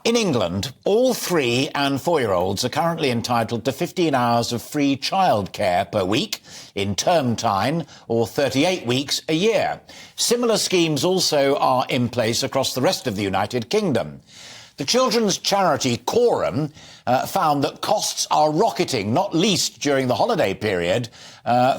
in England, all 3- and 4-year-olds are currently entitled to 15 hours of free childcare per week in term time, or 38 weeks a year. Similar schemes also are in place across the rest of the United Kingdom. The children's charity Quorum found that costs are rocketing, not least during the holiday period,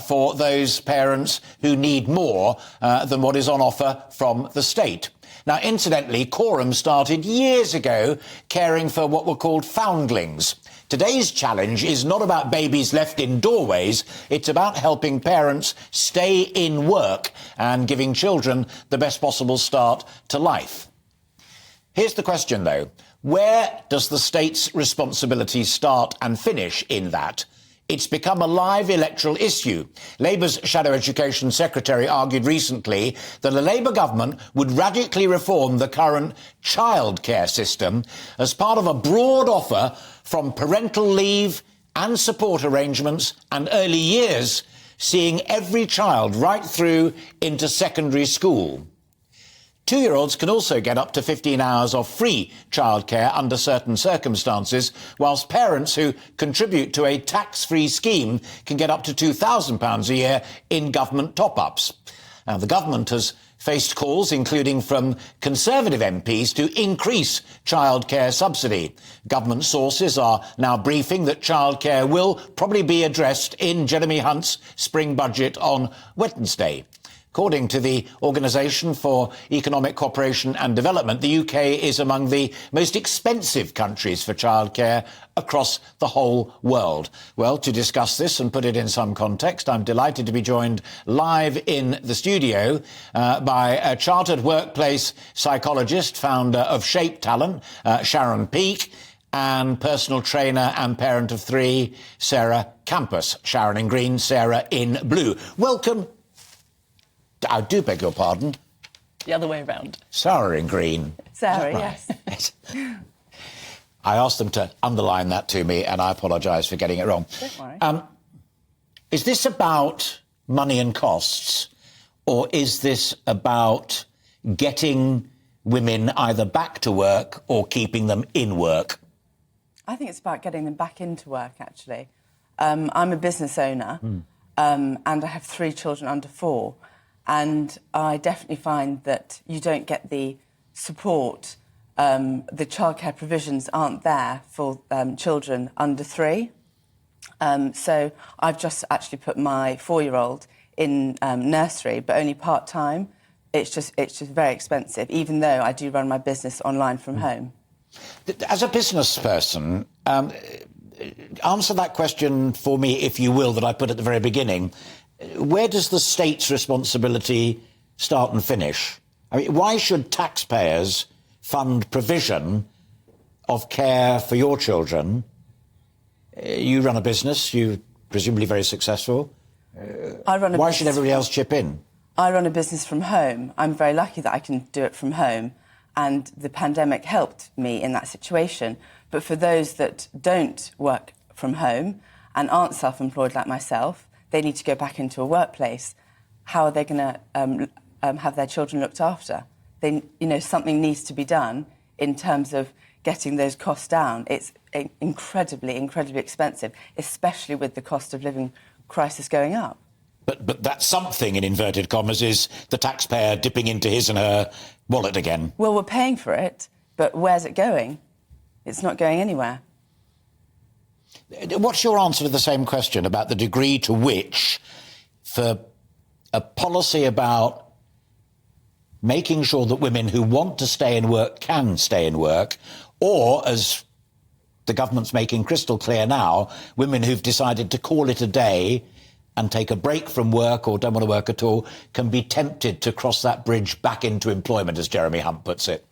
for those parents who need more than what is on offer from the state. Now, incidentally, Quorum started years ago caring for what were called foundlings. Today's challenge is not about babies left in doorways, it's about helping parents stay in work and giving children the best possible start to life. Here's the question, though. Where does the state's responsibility start and finish in that? It's become a live electoral issue. Labour's Shadow Education Secretary argued recently that a Labour government would radically reform the current childcare system as part of a broad offer from parental leave and support arrangements and early years, seeing every child right through into secondary school. 2-year-olds can also get up to 15 hours of free childcare under certain circumstances, whilst parents who contribute to a tax-free scheme can get up to £2,000 a year in government top-ups. Now, the government has faced calls, including from Conservative MPs, to increase childcare subsidy. Government sources are now briefing that childcare will probably be addressed in Jeremy Hunt's spring budget on Wednesday. According to the Organisation for Economic Cooperation and Development, the UK is among the most expensive countries for childcare across the whole world. Well, to discuss this and put it in some context, I'm delighted to be joined live in the studio by a chartered workplace psychologist, founder of Shape Talent, Sharon Peake, and personal trainer and parent of 3, Sarah Campus. Sharon in green, Sarah in blue. Welcome. I do beg your pardon. The other way around. Sarah in green. Sarah, right? yes. I asked them to underline that to me, and I apologise for getting it wrong. Don't worry. Is this about money and costs, or is this about getting women either back to work or keeping them in work? I think it's about getting them back into work, actually. I'm a business owner, and I have 3 children under 4. And I definitely find that you don't get the support, the childcare provisions aren't there for children under 3. So I've just actually put my 4-year-old in nursery, but only part-time. It's just very expensive, even though I do run my business online from home. As a business person, answer that question for me, if you will, that I put at the very beginning. Where does the state's responsibility start and finish? I mean, why should taxpayers fund provision of care for your children? You run a business, you're presumably very successful. Why should everybody else chip in? I run a business from home. I'm very lucky that I can do it from home, and the pandemic helped me in that situation. But for those that don't work from home and aren't self-employed like myself, they need to go back into a workplace. How are they going to have their children looked after? Something needs to be done in terms of getting those costs down. It's incredibly, incredibly expensive, especially with the cost of living crisis going up. But that something, in inverted commas, is the taxpayer dipping into his and her wallet again. Well, we're paying for it, but where's it going? It's not going anywhere. What's your answer to the same question about the degree to which, for a policy about making sure that women who want to stay in work can stay in work, or, as the government's making crystal clear now, women who've decided to call it a day and take a break from work or don't want to work at all, can be tempted to cross that bridge back into employment, as Jeremy Hunt puts it?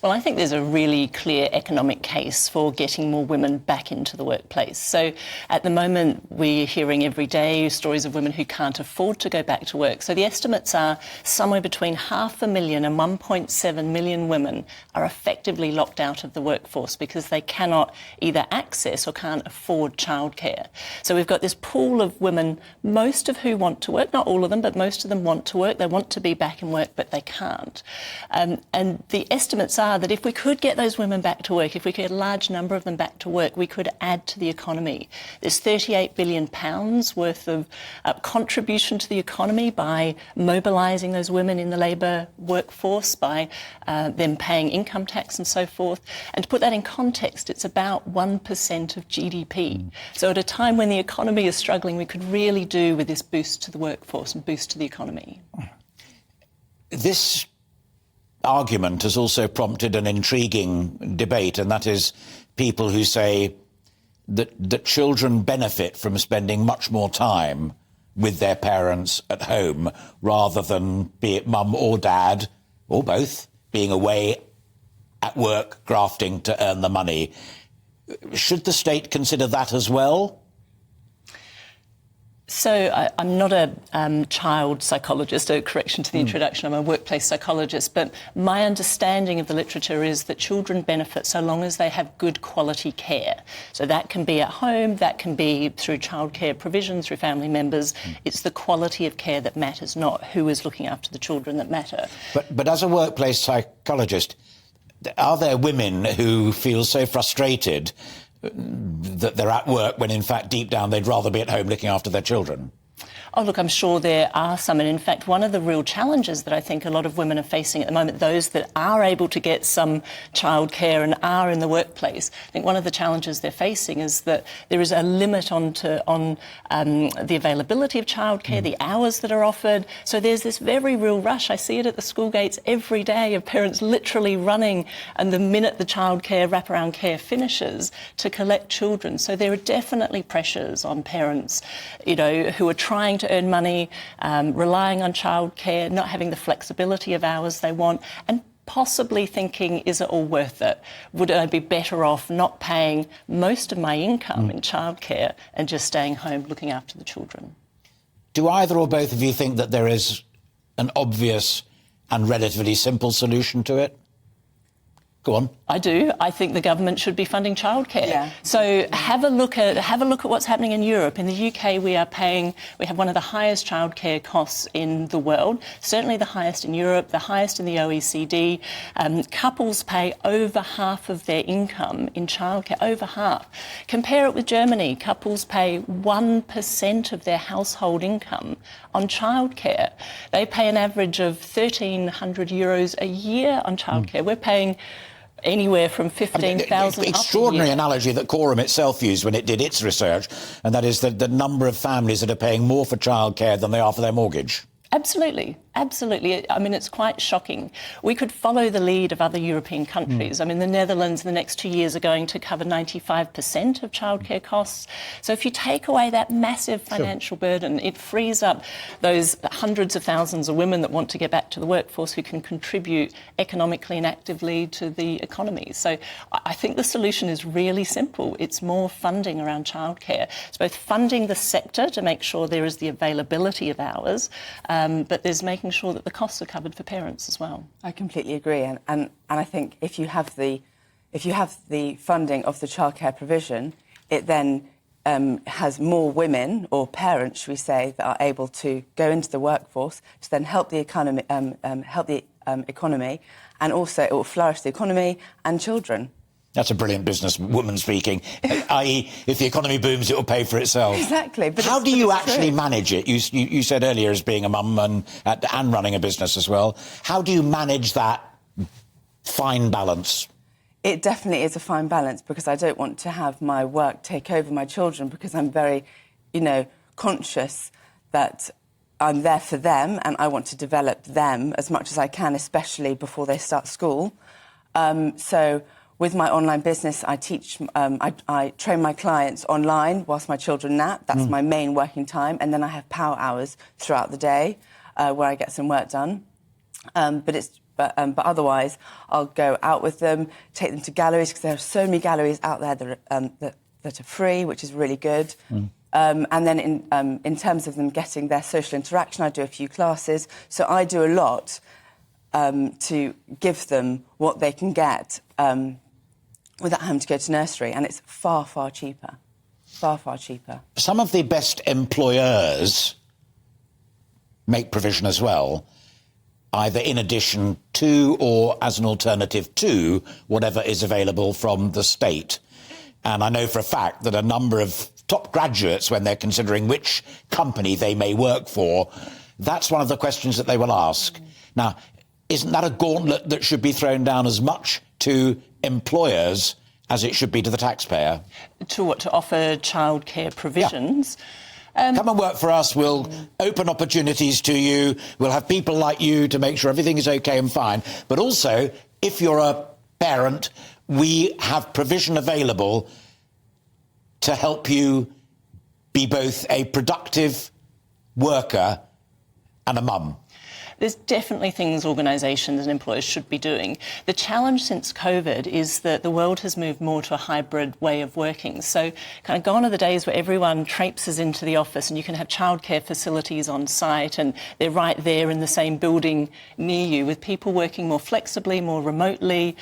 Well, I think there's a really clear economic case for getting more women back into the workplace. So at the moment, we're hearing every day stories of women who can't afford to go back to work. So the estimates are somewhere between 500,000 and 1.7 million women are effectively locked out of the workforce because they cannot either access or can't afford childcare. So we've got this pool of women, most of who want to work, not all of them, but most of them want to work. They want to be back in work, but they can't. And the estimate estimates are that if we could get those women back to work, if we could get a large number of them back to work, we could add to the economy. There's £38 billion worth of contribution to the economy by mobilising those women in the labour workforce, by them paying income tax and so forth. And to put that in context, it's about 1% of GDP. So at a time when the economy is struggling, we could really do with this boost to the workforce and boost to the economy. This argument has also prompted an intriguing debate, and that is people who say that children benefit from spending much more time with their parents at home rather than, be it mum or dad, or both, being away at work, grafting to earn the money. Should the state consider that as well? So I'm not a child psychologist, a correction to the introduction, I'm a workplace psychologist, but my understanding of the literature is that children benefit so long as they have good quality care. So that can be at home, that can be through childcare provision, through family members. It's the quality of care that matters, not who is looking after the children that matter. But as a workplace psychologist, are there women who feel so frustrated that they're at work when in fact deep down they'd rather be at home looking after their children? Oh, look, I'm sure there are some. And in fact, one of the real challenges that I think a lot of women are facing at the moment, those that are able to get some childcare and are in the workplace, I think one of the challenges they're facing is that there is a limit on the availability of childcare, the hours that are offered. So there's this very real rush. I see it at the school gates every day of parents literally running, and the minute the childcare wraparound care finishes, to collect children. So there are definitely pressures on parents, you know, who are trying to earn money, relying on childcare, not having the flexibility of hours they want, and possibly thinking, is it all worth it? Would I be better off not paying most of my income in childcare and just staying home looking after the children? Do either or both of you think that there is an obvious and relatively simple solution to it? Go on. I do. I think the government should be funding childcare. Yeah. So have a look at what's happening in Europe. In the UK, we have one of the highest childcare costs in the world. Certainly the highest in Europe, the highest in the OECD. Couples pay over half of their income in childcare. Over half. Compare it with Germany. Couples pay 1% of their household income on childcare. They pay an average of €1,300 a year on childcare. We're paying anywhere from 15,000 extraordinary analogy that Quorum itself used when it did its research, and that is the number of families that are paying more for childcare than they are for their mortgage. Absolutely, absolutely. I mean, it's quite shocking. We could follow the lead of other European countries. I mean, the Netherlands in the next 2 years are going to cover 95% of childcare costs. So if you take away that massive financial burden, it frees up those hundreds of thousands of women that want to get back to the workforce who can contribute economically and actively to the economy. So I think the solution is really simple. It's more funding around childcare. It's both funding the sector to make sure there is the availability of hours, but there's making sure that the costs are covered for parents as well. I completely agree, and I think if you have the funding of the childcare provision, it then has more women, or parents, should we say, that are able to go into the workforce to then help the economy, and also it will flourish the economy and children. That's a brilliant businesswoman speaking, i.e. if the economy booms, it will pay for itself. Exactly. But how do you actually manage it? You said earlier, as being a mum and running a business as well, how do you manage that fine balance? It definitely is a fine balance, because I don't want to have my work take over my children, because I'm very, conscious that I'm there for them and I want to develop them as much as I can, especially before they start school. So with my online business, I teach, I train my clients online whilst my children nap. That's my main working time. And then I have power hours throughout the day where I get some work done. But otherwise, I'll go out with them, take them to galleries, because there are so many galleries out there that are free, which is really good. And then in terms of them getting their social interaction, I do a few classes. So I do a lot to give them what they can get without having to go to nursery. And it's far, far cheaper. Far, far cheaper. Some of the best employers make provision as well. either in addition to or as an alternative to whatever is available from the state. And I know for a fact that a number of top graduates, when they're considering which company they may work for, that's one of the questions that they will ask. Now, isn't that a gauntlet that should be thrown down as much to employers as it should be to the taxpayer? To what? To offer childcare provisions? Yeah. Come and work for us, we'll open opportunities to you, we'll have people like you to make sure everything is OK and fine. But also, if you're a parent, we have provision available to help you be both a productive worker and a mum. There's definitely things organisations and employers should be doing. The challenge since COVID is that the world has moved more to a hybrid way of working. So kind of gone are the days where everyone traipses into the office and you can have childcare facilities on site and they're right there in the same building near you, with people working more flexibly, more remotely,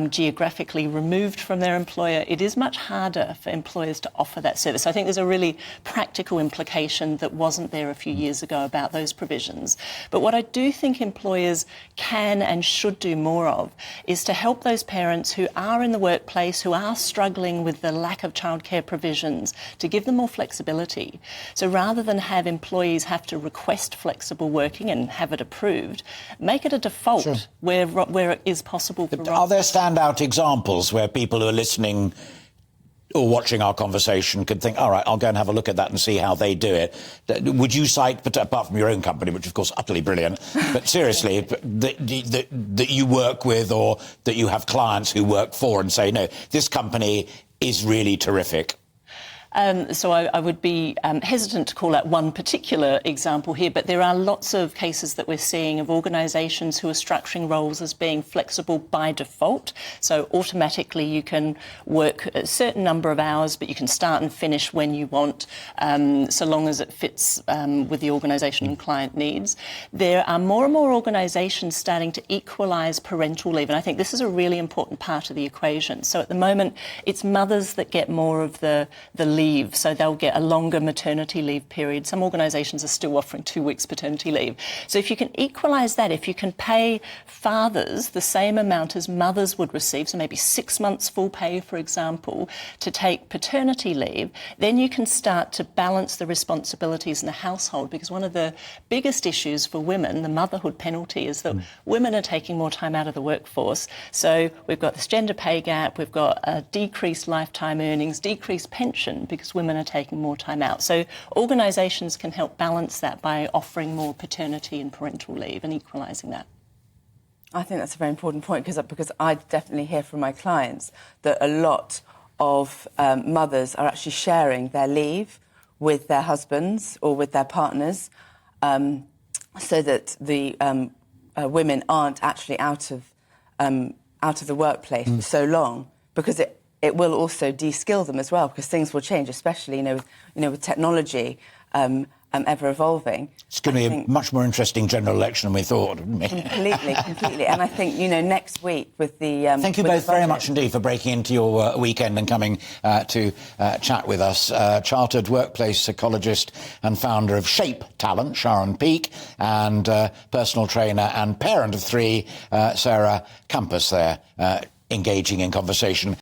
geographically removed from their employer. It is much harder for employers to offer that service. I think there's a really practical implication that wasn't there a few years ago about those provisions. But what I do think employers can and should do more of is to help those parents who are in the workplace, who are struggling with the lack of childcare provisions, to give them more flexibility. So rather than have employees have to request flexible working and have it approved, make it a default. Sure. where it is possible for Are there standout examples where people who are listening or watching our conversation could think, all right, I'll go and have a look at that and see how they do it? Would you cite, apart from your own company, which of course utterly brilliant, but seriously, that you work with or that you have clients who work for and say, no, this company is really terrific? So I would be hesitant to call out one particular example here, but there are lots of cases that we're seeing of organisations who are structuring roles as being flexible by default. So automatically you can work a certain number of hours, but you can start and finish when you want, so long as it fits with the organisation and client needs. There are more and more organisations starting to equalise parental leave, and I think this is a really important part of the equation. So at the moment, it's mothers that get more of the leave, so they'll get a longer maternity leave period. Some organisations are still offering 2 weeks paternity leave. So if you can equalise that, if you can pay fathers the same amount as mothers would receive, so maybe 6 months full pay, for example, to take paternity leave, then you can start to balance the responsibilities in the household, because one of the biggest issues for women, the motherhood penalty, is that women are taking more time out of the workforce. So we've got this gender pay gap, we've got a decreased lifetime earnings, decreased pension, because women are taking more time out. So organisations can help balance that by offering more paternity and parental leave and equalising that. I think that's a very important point, because I definitely hear from my clients that a lot of mothers are actually sharing their leave with their husbands or with their partners, so that the women aren't actually out of the workplace for so long, because it will also de-skill them as well, because things will change, especially with technology ever evolving. It's going to be a much more interesting general election than we thought, wouldn't it? Completely. And I think next week with the thank you both very much indeed for breaking into your weekend and coming to chat with us. Chartered workplace psychologist and founder of Shape Talent, Sharon Peake, and personal trainer and parent of 3, Sarah Campus there, engaging in conversation.